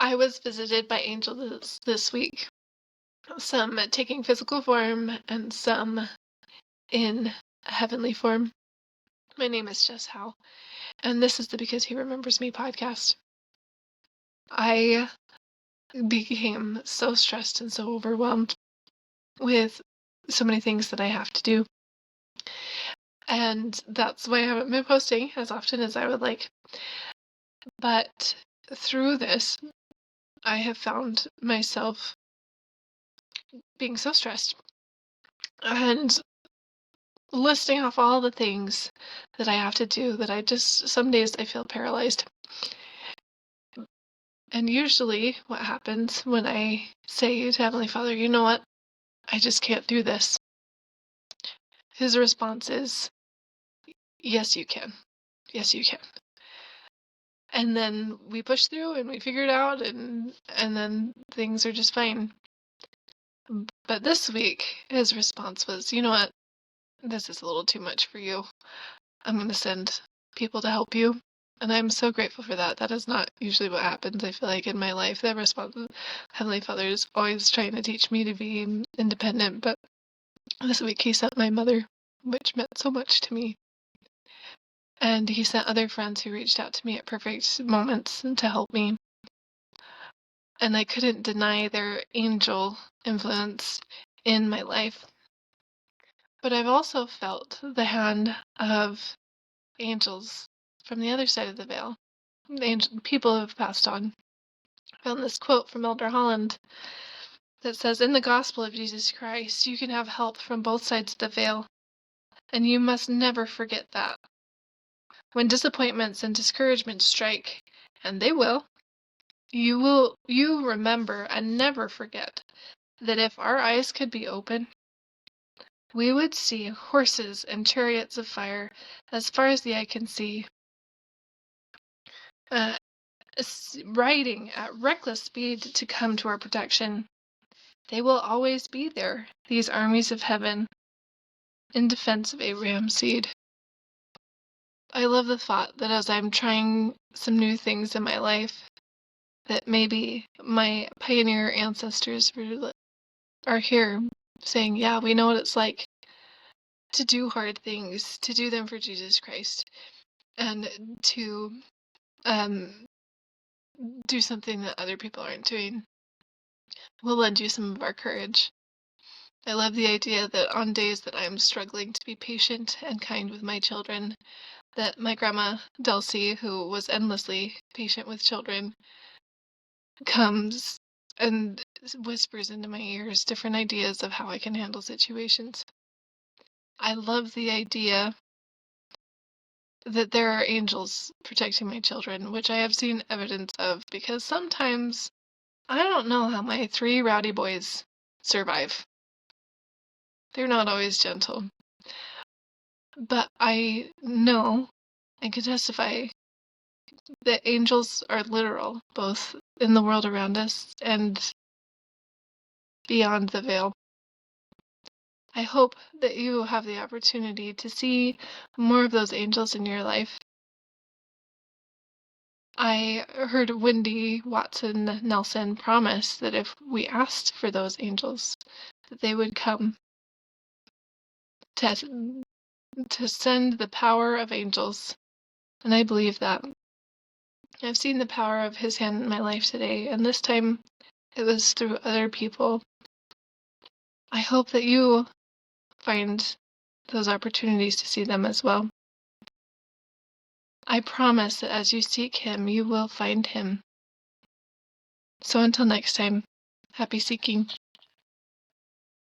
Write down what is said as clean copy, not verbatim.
I was visited by angels this week, some taking physical form and some in heavenly form. My name is Jess Howe, and this is the Because He Remembers Me podcast. I became so stressed and so overwhelmed with so many things that I have to do. And that's why I haven't been posting as often as I would like. But through this, I have found myself being so stressed and listing off all the things that I have to do that some days I feel paralyzed. And usually what happens when I say to Heavenly Father, you know what, I just can't do this, his response is, yes, you can. Yes, you can. And then we push through and we figure it out, and then things are just fine. But this week, his response was, you know what, this is a little too much for you. I'm going to send people to help you. And I'm so grateful for that. That is not usually what happens, I feel like, in my life. The response, Heavenly Father is always trying to teach me to be independent. But this week he sent my mother, which meant so much to me. And he sent other friends who reached out to me at perfect moments to help me. And I couldn't deny their angel influence in my life. But I've also felt the hand of angels from the other side of the veil. People who have passed on. I found this quote from Elder Holland that says, in the gospel of Jesus Christ, you can have help from both sides of the veil, and you must never forget that. When disappointments and discouragement strike, and they will, you remember and never forget that if our eyes could be open, we would see horses and chariots of fire as far as the eye can see, riding at reckless speed to come to our protection. They will always be there, these armies of heaven, in defense of Abraham's seed. I love the thought that as I'm trying some new things in my life, that maybe my pioneer ancestors are here saying, yeah, we know what it's like to do hard things, to do them for Jesus Christ, and to do something that other people aren't doing. We'll lend you some of our courage. I love the idea that on days that I'm struggling to be patient and kind with my children, that my grandma Dulcie, who was endlessly patient with children, comes and whispers into my ears different ideas of how I can handle situations. I love the idea that there are angels protecting my children, which I have seen evidence of, because sometimes I don't know how my 3 rowdy boys survive. They're not always gentle. But I know and can testify that angels are literal, both in the world around us and beyond the veil. I hope that you have the opportunity to see more of those angels in your life. I heard Wendy Watson Nelson promise that if we asked for those angels, that they would come to send the power of angels. And I believe that. I've seen the power of his hand in my life today, and this time it was through other people. I hope that you find those opportunities to see them as well. I promise that as you seek him, you will find him. So until next time, happy seeking.